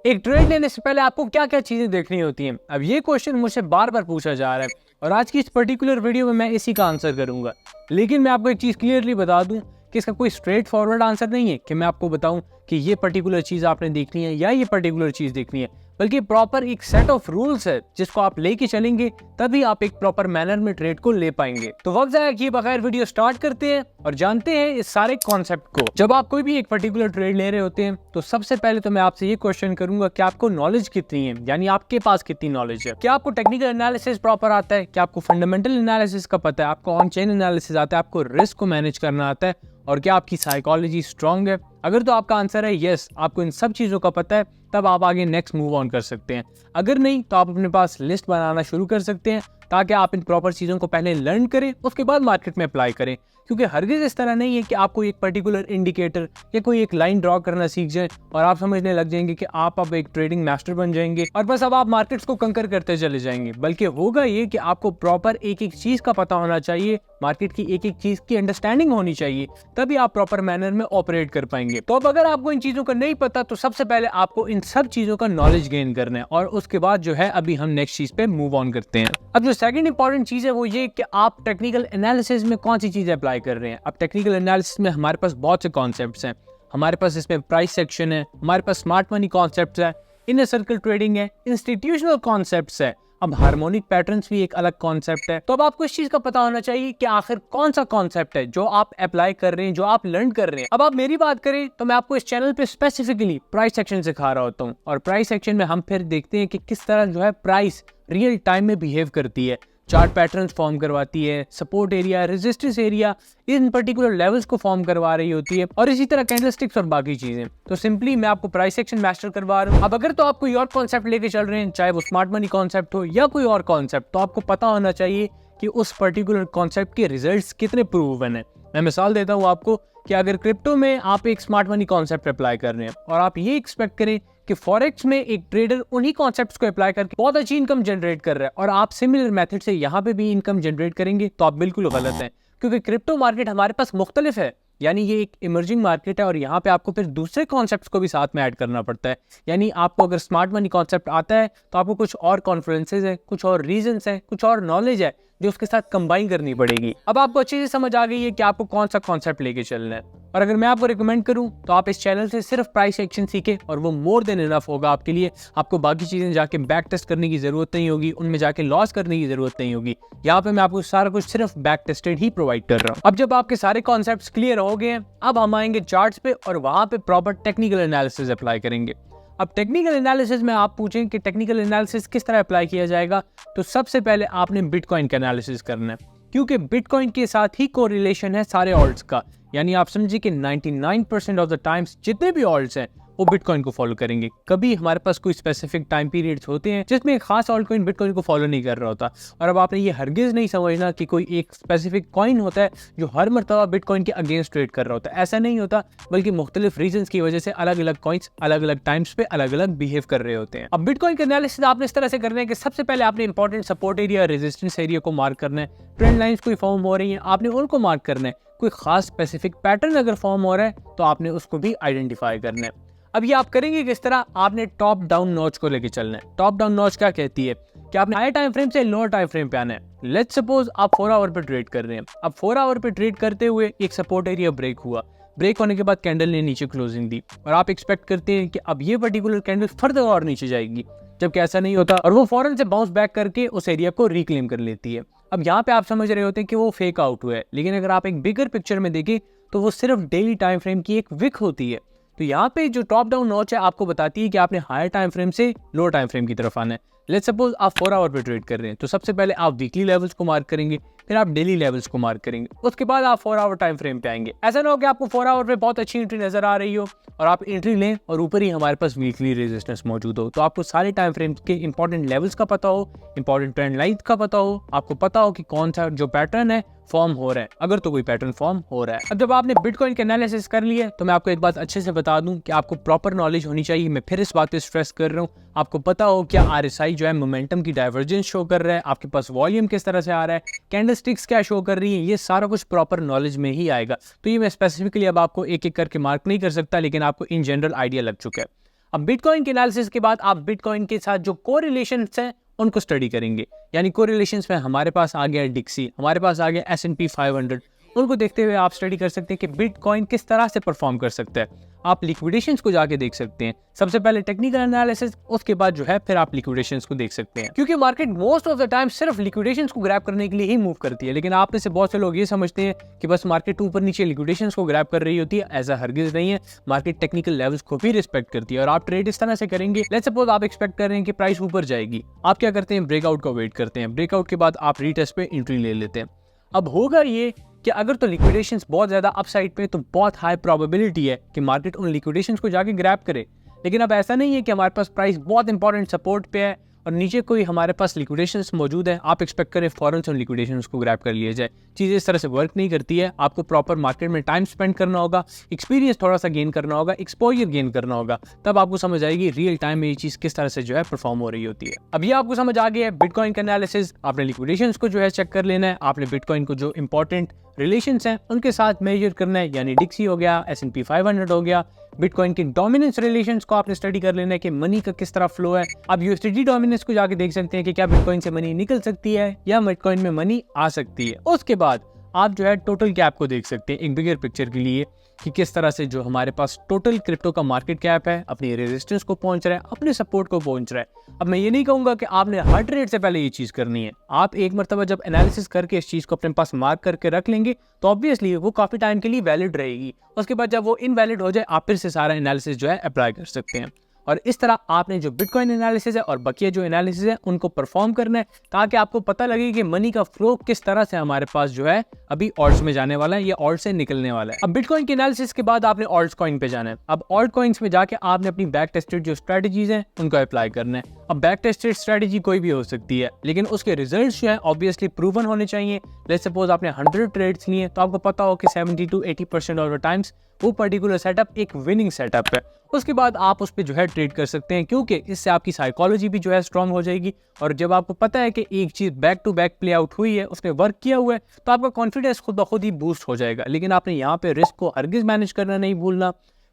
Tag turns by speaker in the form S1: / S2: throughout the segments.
S1: एक ट्रेड लेने से पहले आपको क्या क्या चीजें देखनी होती हैं? अब ये क्वेश्चन मुझसे बार बार पूछा जा रहा है और आज की इस पर्टिकुलर वीडियो में मैं इसी का आंसर करूंगा। लेकिन मैं आपको एक चीज क्लियरली बता दूं कि इसका कोई स्ट्रेट फॉरवर्ड आंसर नहीं है कि मैं आपको बताऊं कि ये पर्टिकुलर चीज आपने देखनी है या ये पर्टिकुलर चीज देखनी है, बल्कि प्रॉपर एक सेट ऑफ रूल्स है जिसको आप लेके चलेंगे तभी आप एक प्रॉपर मैनर में ट्रेड को ले पाएंगे। तो वक्त जाया किए बगैर वीडियो स्टार्ट करते हैं और जानते हैं इस सारे कॉन्सेप्ट को। जब आप कोई भी एक पर्टिकुलर ट्रेड ले रहे होते हैं तो सबसे पहले तो मैं आपसे ये क्वेश्चन करूंगा कि आपको नॉलेज कितनी है, यानी आपके पास कितनी नॉलेज है। क्या आपको टेक्निकल एनालिसिस प्रॉपर आता है? क्या आपको फंडामेंटल एनालिसिस का पता है? आपको ऑन चेन एनालिसिस आता है? आपको रिस्क को मैनेज करना आता है? और क्या आपकी साइकोलॉजी स्ट्रांग है? अगर तो आपका आंसर है यस, आपको इन सब चीजों का पता है, तब आप आगे नेक्स्ट मूव ऑन कर सकते हैं। अगर नहीं तो आप अपने पास लिस्ट बनाना शुरू कर सकते हैं ताकि आप इन प्रॉपर चीजों को पहले लर्न करें, उसके बाद मार्केट में अप्लाई करें। क्योंकि हरगिज इस तरह नहीं है कि आपको एक पर्टिकुलर इंडिकेटर या कोई एक लाइन ड्रॉ करना सीख जाए और आप समझने लग जाएंगे कि आप अब एक ट्रेडिंग मास्टर बन जाएंगे और बस अब आप मार्केट्स को कंकर करते चले जाएंगे। बल्कि होगा ये कि आपको प्रॉपर एक एक चीज का पता होना चाहिए, मार्केट की एक एक चीज की अंडरस्टैंडिंग होनी चाहिए, तभी आप प्रॉपर मैनर में ऑपरेट कर पाएंगे। तो अब अगर आपको इन चीजों का नहीं पता तो सबसे पहले आपको इन सब चीजों का नॉलेज गेन करना है और उसके बाद जो है अभी हम नेक्स्ट चीज पे मूव ऑन करते हैं। अब जो सेकंड इंपॉर्टेंट चीज है वो ये कि आप टेक्निकल एनालिसिस में कौन सी चीजें अप्लाई कर रहे हैं। अब टेक्निकल एनालिसिस में हमारे पास बहुत से कॉन्सेप्ट्स हैं। हमारे पास इसमें प्राइस सेक्शन है, हमारे पास स्मार्ट मनी कॉन्सेप्ट्स है, इनर सर्कल ट्रेडिंग है, इंस्टीट्यूशनल कॉन्सेप्ट्स है, अब हार्मोनिक पैटर्न्स भी एक अलग कॉन्सेप्ट है। तो अब आपको इस चीज का पता होना चाहिए कि आखिर कौन सा कॉन्सेप्ट है जो आप अप्लाई कर रहे हैं, जो आप लर्न कर रहे हैं। अब आप मेरी बात करें तो मैं आपको इस चैनल पे स्पेसिफिकली प्राइस सेक्शन सिखा रहा होता हूँ और प्राइस सेक्शन में हम फिर देखते हैं कि किस तरह जो है प्राइस रियल टाइम में बिहेव करती है, चार्ट पैटर्न्स फॉर्म करवाती है, सपोर्ट एरिया, रेजिस्टेंस एरिया, इन पर्टिकुलर लेवल्स को फॉर्म करवा रही होती है और इसी तरह कैंडलस्टिक्स और बाकी चीजें। तो सिंपली मैं आपको प्राइस सेक्शन मास्टर करवा रहा हूँ। अब अगर तो आप कोई और कॉन्सेप्ट लेके चल रहे हैं, चाहे वो स्मार्ट मनी कॉन्सेप्ट हो या कोई और कॉन्सेप्ट, तो आपको पता होना चाहिए कि उस पर्टिकुलर कॉन्सेप्ट के रिजल्ट्स कितने प्रूवन है। मैं मिसाल देता हूँ आपको कि अगर क्रिप्टो में आप एक स्मार्ट मनी कॉन्सेप्ट अप्लाई कर रहे हैं और आप ये एक्सपेक्ट करें कि फॉरेक्स में एक ट्रेडर उन्हीं कॉन्सेप्ट्स को अप्लाई करके बहुत अच्छी इनकम जनरेट कर रहा है और आप सिमिलर मेथड से यहाँ पे भी इनकम जनरेट करेंगे, तो आप बिल्कुल गलत हैं। क्योंकि क्रिप्टो मार्केट हमारे पास मुख्तलिफ है, यानी ये एक इमर्जिंग मार्केट है और यहाँ पे आपको फिर दूसरे कॉन्सेप्ट्स को भी साथ में ऐड करना पड़ता है। यानी आपको अगर स्मार्ट मनी कॉन्सेप्ट आता है तो आपको कुछ और कॉन्फ्रेंसेज है, कुछ और रीजंस है, कुछ और नॉलेज है जो उसके साथ कंबाइन करनी पड़ेगी। अब आपको अच्छे से समझ आ गई है कि आपको कौन सा कॉन्सेप्ट लेके चलना है। और अगर मैं आपको रिकमेंड करूं तो आप इस चैनल से सिर्फ प्राइस एक्शन सीखें और वो मोर देन इनफ होगा आपके लिए। आपको बाकी चीजें जाके बैक टेस्ट करने की जरूरत नहीं होगी, उनमें जाके लॉस करने की जरूरत नहीं होगी। यहाँ पे मैं आपको सारा कुछ सिर्फ बैक टेस्टेड ही प्रोवाइड कर रहा हूँ। अब जब आपके सारे कॉन्सेप्ट्स क्लियर हो गए हैं, अब हम आएंगे चार्ट्स पे और वहां पे प्रॉपर टेक्निकल एनालिसिस अप्लाई करेंगे। अब टेक्निकल एनालिसिस में आप पूछें कि टेक्निकल एनालिसिस किस तरह अप्लाई किया जाएगा, तो सबसे पहले आपने बिटकॉइन का एनालिसिस करना है, क्योंकि बिटकॉइन के साथ ही कोरिलेशन है सारे ऑल्ट्स का। यानी आप समझिए कि 99% ऑफ द टाइम्स जितने भी ऑल्ट्स हैं वो बिटकॉइन को फॉलो करेंगे। कभी हमारे पास कोई स्पेसिफिक टाइम पीरियड्स होते हैं जिसमें एक खास ऑल्ट कॉइन बिटकॉइन को फॉलो नहीं कर रहा होता। और अब आपने ये हरगिज नहीं समझना कि कोई एक स्पेसिफिक कॉइन होता है जो हर मरतबा बिटकॉइन के अगेंस्ट ट्रेड कर रहा होता है, ऐसा नहीं होता। बल्कि मुख्तलिफ रीजंस की वजह से अलग अलग कॉइन्स अलग अलग टाइम्स पे अलग अलग बिहेव कर रहे होते हैं। अब बिटकॉइन का एनालिसिस आपने इस तरह से करना है कि सबसे पहले आपने important support area, resistance area को मार्क करना है। ट्रेंड लाइंस कोई फॉर्म हो रही है, आपने उनको मार्क करना है। कोई खास स्पेसिफिक पैटर्न अगर फॉर्म हो रहा है तो आपने उसको भी आइडेंटिफाई करना है। अब ये आप करेंगे किस तरह? आपने टॉप डाउन नॉच को लेके चलना है। टॉप डाउन नॉच क्या कहती है कि आपने हाई टाइम फ्रेम से लोअर टाइम फ्रेम पे आना है। लेट्स सपोज आप 4 आवर पे ट्रेड कर रहे हैं। अब 4 आवर पे ट्रेड करते हुए एक सपोर्ट एरिया ब्रेक हुआ, ब्रेक होने के बाद कैंडल ने नीचे क्लोजिंग दी और आप एक्सपेक्ट करते हैं कि अब ये पर्टिकुलर कैंडल फर्दर और नीचे जाएगी, जबकि ऐसा नहीं होता और वो फौरन से बाउंस बैक करके उस एरिया को रिक्लेम कर लेती है। अब यहाँ पे आप समझ रहे होते हैं कि वो फेक आउट हुआ है, लेकिन अगर आप एक बिगर पिक्चर में देखें तो वो सिर्फ डेली टाइम फ्रेम की एक विक होती है। तो यहाँ पे जो टॉप डाउन नॉच है आपको बताती है कि आपने हायर टाइम फ्रेम से लोअर टाइम फ्रेम की तरफ आना है। लेट्स सपोज आप 4 आवर पे ट्रेड कर रहे हैं, तो सबसे पहले आप वीकली लेवल्स को मार्क करेंगे, फिर आप डेली लेवल्स को मार्क करेंगे, उसके बाद आप 4 आवर टाइम फ्रेम पे आएंगे। ऐसा ना हो कि आपको 4 आवर पे बहुत अच्छी एंट्री नजर आ रही हो और आप एंट्री लें और ऊपर ही हमारे पास वीकली रेजिस्टेंस मौजूद हो। तो आपको सारे टाइम फ्रेम के इंपॉर्टेंट लेवल्स का पता हो, इंपॉर्टेंट ट्रेंड लाइन का पता हो, आपको पता हो कि कौन सा जो पैटर्न है फॉर्म हो रहा है, अगर तो कोई पैटर्न फॉर्म हो रहा है। अब जब आपने बिटकॉइन के एनालिसिस कर लिया तो मैं आपको एक बात अच्छे से बता दूं कि आपको प्रॉपर नॉलेज होनी चाहिए। मैं फिर इस बात पे स्ट्रेस कर रहा हूं, आपको पता हो क्या RSI जो है मोमेंटम की डाइवर्जेंस शो कर रहा है, आपके पास वॉल्यूम किस तरह से आ रहा है, कैंडलस्टिक्स क्या शो कर रही है, ये सारा कुछ प्रॉपर नॉलेज में ही आएगा। तो ये मैं स्पेसिफिकली अब आपको एक एक करके मार्क नहीं कर सकता, लेकिन आपको इन जनरल आइडिया लग चुका है। अब बिटकॉइन के एनालिसिस के बाद आप बिटकॉइन के साथ जो कोरिलेशंस हैं उनको स्टडी करेंगे। यानी कोरिलेशंस में हमारे पास आ गया डिक्सी, हमारे पास आ गया S&P 500, उनको देखते हुए आप स्टडी कर सकते हैं कि बिटकॉइन किस तरह से परफॉर्म कर सकता है। आप लिक्विडेशंस को जाके देख सकते हैं, सबसे पहले टेक्निकल एनालिसिस, उसके बाद जो है फिर आप लिक्विडेशंस को देख सकते हैं, क्योंकि market most of the time सिर्फ लिक्विडेशंस को ग्रैब करने के लिए ही मूव करती है। लेकिन आप में से बहुत से लोग ये समझते हैं कि बस मार्केट ऊपर नीचे लिक्विडेशंस को ग्रैब कर रही होती है। ऐसा हरगिज नहीं है, मार्केट टेक्निकल लेवल्स को भी रिस्पेक्ट करती है और आप ट्रेड इस तरह से करेंगे। लेट्स सपोज आप एक्सपेक्ट कर रहे हैं कि प्राइस ऊपर जाएगी, आप क्या करते हैं, ब्रेकआउट का वेट करते हैं, ब्रेकआउट के बाद आप रीटेस्ट पे एंट्री ले लेते हैं। अब होगा ये कि अगर तो लिक्विडेशंस बहुत ज़्यादा अपसाइड पे, तो बहुत हाई प्रोबेबिलिटी है कि मार्केट उन लिक्विडेशंस को जाके ग्रैब करे। लेकिन अब ऐसा नहीं है कि हमारे पास प्राइस बहुत इंपॉर्टेंट सपोर्ट पे है और नीचे कोई हमारे पास लिक्विडेशंस मौजूद है, आप एक्सपेक्ट करें फॉरन से उन लिक्विडेशंस को ग्रैब कर लिया जाए। चीज़ें इस तरह से वर्क नहीं करती है। आपको प्रॉपर मार्केट में टाइम स्पेंड करना होगा, एक्सपीरियंस थोड़ा सा गेन करना होगा, एक्सपोजर गेन करना होगा, तब आपको समझ आएगी रियल टाइम में ये चीज़ किस तरह से जो है परफॉर्म हो रही होती है। अब ये आपको समझ आ गया है बिटकॉइन का एनालिसिस, आपने लिक्विडेशंस को जो है चेक कर लेना है, आपने बिटकॉइन को जो इंपॉर्टेंट रिलेशंस हैं उनके साथ मेजर करना है, यानी डिक्सी हो गया, S&P 500 हो गया। बिटकॉइन की डोमिनेंस रिलेशंस को आपने स्टडी कर लेना है कि मनी का किस तरह फ्लो है। अब USDT डोमिनेंस को जाके देख सकते हैं कि क्या बिटकॉइन से मनी निकल सकती है या बिटकॉइन में मनी आ सकती है। उसके बाद आप जो है टोटल कैप को देख सकते हैं एक बिगर पिक्चर के लिए कि किस तरह से जो हमारे पास टोटल क्रिप्टो का मार्केट कैप है अपनी रेजिस्टेंस को पहुंच रहा है, अपने सपोर्ट को पहुंच रहा है। अब मैं ये नहीं कहूंगा कि आपने हर ट्रेड से पहले ये चीज़ करनी है। आप एक मरतबा जब एनालिसिस करके इस चीज़ को अपने पास मार्क करके रख लेंगे तो ऑब्वियसली वो काफ़ी टाइम के लिए वैलिड रहेगी। उसके बाद जब वो इनवैलिड हो जाए आप फिर से सारा एनालिसिस जो है अप्लाई कर सकते हैं। और इस तरह आपने जो बिटकॉइन एनालिसिस है और बकिया जो एनालिसिस है उनको परफॉर्म करना है, ताकि आपको पता लगे कि मनी का फ्लो किस तरह से हमारे पास जो है अभी ऑल्ट्स में जाने वाला है या ऑल्ट से निकलने वाला है। अब बिटकॉइन के एनालिसिस के बाद आपने ऑल्ट कॉइन पे जाना है। अब ऑल्ट कॉइन्स में जाके आपने अपनी बैक टेस्टेड जो स्ट्रेटजीज हैं उनको अप्लाई करना है। अब बैक टेस्टेड स्ट्रेटजी कोई भी हो सकती है, लेकिन उसके रिजल्ट्स जो है ऑब्वियसली प्रूवन होने चाहिए। लेट्स सपोज आपने 100 ट्रेड्स लिए तो आपको पता हो कि 70 to 80% ऑफ द टाइम्स वो पर्टिकुलर सेटअप एक विनिंग सेटअप है। उसके बाद आप उस पर जो है ट्रेड कर सकते हैं, क्योंकि इससे आपकी साइकोलॉजी भी जो है स्ट्रांग हो जाएगी। और जब आपको पता है कि एक चीज़ back to back play out हुई है, उसने वर्क किया हुआ है, तो आपका कॉन्फिडेंस खुद ब खुद ही बूस्ट हो जाएगा। लेकिन आपने यहाँ पे रिस्क को हरगिज मैनेज करना नहीं भूलना।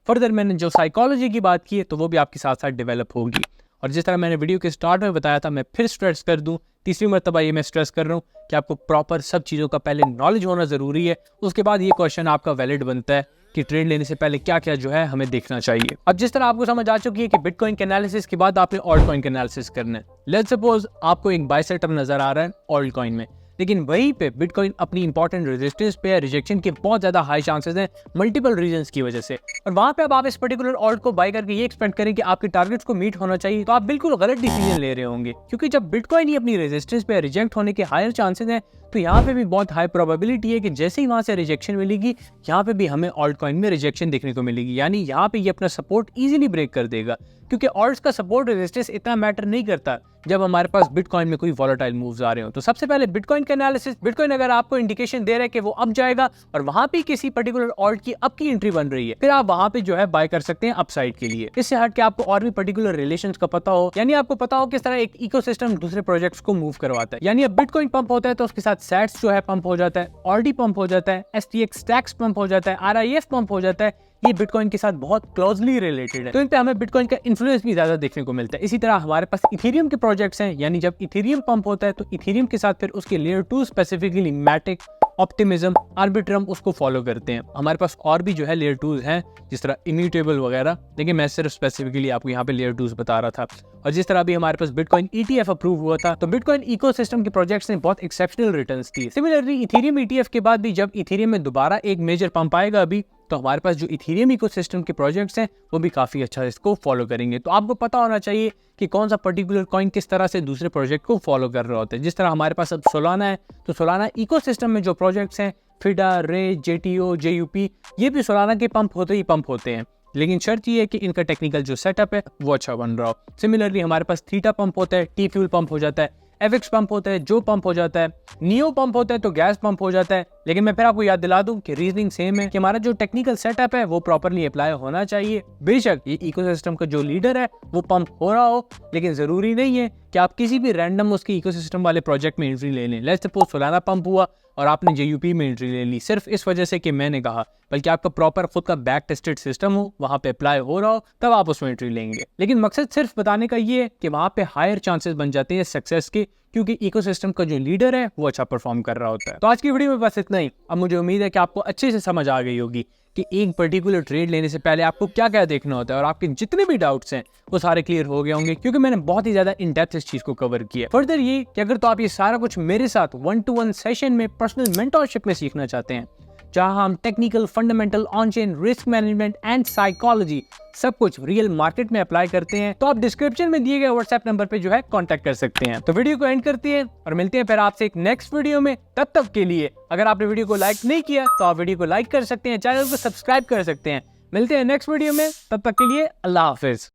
S1: फर्दर मैंने जो साइकोलॉजी की बात की है तो वो भी आपके साथ साथ डेवलप होगी। और जिस तरह मैंने वीडियो के स्टार्ट में बताया था, मैं फिर स्ट्रेस कर दूं, तीसरी मरतबा ये मैं स्ट्रेस कर रहा हूँ कि आपको प्रॉपर सब चीज़ों का पहले नॉलेज होना ज़रूरी है। उसके बाद ये क्वेश्चन आपका वैलिड बनता है कि ट्रेड लेने से पहले क्या क्या जो है हमें देखना चाहिए। अब जिस तरह आपको समझ आ चुकी है कि बिटकॉइन के एनालिसिस के बाद आपने ऑल्ट कॉइन का एनालिसिस करना है। लेट्स सपोज आपको एक बाय सेटअप नजर आ रहा है ऑल्ट कॉइन में, लेकिन वहीं पे बिटकॉइन अपनी इंपॉर्टेंट रेजिस्टेंस पे है, रिजेक्शन के बहुत ज्यादा हाई चांसेस हैं मल्टीपल रीजंस की वजह से। और वहां पे अब आप इस पर्टिकुलर ऑल्ट को बाय करके ये एक्सपेक्ट करें कि आपके टारगेट्स को मीट होना चाहिए, तो आप बिल्कुल गलत डिसीजन ले रहे होंगे। क्योंकि जब बिटकॉइन ही अपनी रेजिस्टेंस पे रिजेक्ट होने के हायर चांसेस हैं, तो यहाँ पे भी बहुत हाई प्रोबेबिलिटी है कि जैसे ही वहां से रिजेक्शन मिलेगी, यहाँ पे भी हमें ऑल्ट कॉइन में रिजेक्शन देखने को मिलेगी। यानी यहाँ पे ये अपना सपोर्ट इजीली ब्रेक कर देगा, क्योंकि ऑल्ट्स का सपोर्ट रेजिस्टेंस इतना मैटर नहीं करता जब हमारे पास बिटकॉइन में कोई वॉलेटाइल मूव्स आ रहे हो। तो सबसे पहले बिटकॉइन का एनालिसिस, बिटकॉइन अगर आपको इंडिकेशन दे रहा है कि वो अप जाएगा और वहां पे किसी पर्टिकुलर ऑल्ट की अप की एंट्री बन रही है, फिर आप वहां पे जो है बाय कर सकते हैं अपसाइड के लिए। इससे हट के आपको और भी पर्टिकुलर रिलेशंस का पता हो, यानी आपको पता हो किस तरह एक इकोसिस्टम दूसरे प्रोजेक्ट्स को मूव करवाता है। यानी अब बिटकॉइन पंप होता है तो उसके साथ सैट्स जो है पंप हो जाता है, ऑर्डी पंप हो जाता है, STX स्टैक्स पंप हो जाता है, RIF पंप हो जाता है। ये बिटकॉइन के साथ बहुत क्लोजली रिलेटेड है, तो इन पे हमें बिटकॉइन का इन्फ्लुएंस भी ज्यादा देखने को मिलता है। इसी तरह हमारे पास इथेरियम के प्रोजेक्ट्स हैं, यानी जब इथेरियम पंप होता है तो इथेरियम के साथ फिर उसके layer 2 specifically Matic, optimism, Arbitrum उसको फॉलो करते हैं। हमारे पास और भी जो है लेयर 2 हैं, जिस तरह इम्यूटेबल वगैरह, लेकिन मैं सिर्फ स्पेसिफिकली आपको यहाँ पे लेयर 2 बता रहा था। और जिस तरह भी हमारे पास बिटकॉइन ETF अप्रूव हुआ था, तो बिटकॉइन इकोसिस्टम के प्रोजेक्ट्स ने बहुत एक्सेप्शनल रिटर्न्स दिए। सिमिलरली इथेरियम ETF के बाद भी जब इथेरियम में दोबारा एक मेजर पंप आएगा अभी, तो हमारे पास जो इथेरियम इकोसिस्टम के प्रोजेक्ट्स हैं वो भी काफी अच्छा इसको फॉलो करेंगे। तो आपको पता होना चाहिए कि कौन सा पर्टिकुलर कॉइन किस तरह से दूसरे प्रोजेक्ट को फॉलो कर रहे होते हैं। जिस तरह हमारे पास अब सोलाना है, तो सोलाना इकोसिस्टम में जो प्रोजेक्ट्स हैं फिडा, रे, JTO, JUP, ये भी सोलाना के पंप होते हैं, लेकिन शर्त ये है कि इनका टेक्निकल जो सेटअप है वो अच्छा बन रहा हो। सिमिलरली हमारे पास थीटा पंप होता है, T फ्यूल पंप हो जाता है, FX पंप होता है, जो पंप हो जाता है, नियो पंप होता है तो गैस पंप हो जाता है। लेकिन मैं फिर आपको याद दिला दूं कि रीजनिंग सेम है कि हमारा जो टेक्निकल सेटअप है वो प्रॉपर्ली अप्लाई होना चाहिए। बेशक ये इकोसिस्टम का जो लीडर है वो पंप हो रहा हो, लेकिन जरूरी नहीं है कि कि आप किसी भी रैंडम उसके इकोसिस्टम वाले प्रोजेक्ट में एंट्री ले लें। लेट्स सपोज सोलाना पंप हुआ और आपने JUP में एंट्री ले ली सिर्फ इस वजह से कि मैंने कहा, बल्कि आपका प्रॉपर खुद का बैक टेस्टेड सिस्टम हो, वहाँ पे अप्लाई हो रहा हो, तब आप उसमें एंट्री लेंगे। लेकिन मकसद सिर्फ बताने का ये है कि वहाँ पे हायर चांसेस बन जाते हैं सक्सेस के, क्योंकि इकोसिस्टम का जो लीडर है वो अच्छा परफॉर्म कर रहा होता है। तो आज की वीडियो में बस इतना ही। अब मुझे उम्मीद है कि आपको अच्छे से समझ आ गई होगी कि एक पर्टिकुलर ट्रेड लेने से पहले आपको क्या क्या देखना होता है, और आपके जितने भी डाउट्स हैं वो सारे क्लियर हो गए होंगे, क्योंकि मैंने बहुत ही ज्यादा इन डेप्थ इस चीज को कवर किया। फर्दर ये कि अगर तो आप ये सारा कुछ मेरे साथ 1-to-1 सेशन में पर्सनल मेंटरशिप में सीखना चाहते हैं, जहां हम technical, fundamental, on chain, risk management and psychology सब कुछ रियल मार्केट में अप्लाई करते हैं, तो आप डिस्क्रिप्शन में दिए गए व्हाट्सएप नंबर पे जो है कांटेक्ट कर सकते हैं। तो वीडियो को एंड करते हैं और मिलते हैं फिर आपसे एक नेक्स्ट वीडियो में। तब तक के लिए अगर आपने वीडियो को लाइक नहीं किया तो आप वीडियो को लाइक कर सकते हैं, चैनल को सब्सक्राइब कर सकते हैं। मिलते हैं नेक्स्ट वीडियो में, तब तक के लिए अल्लाह हाफिज।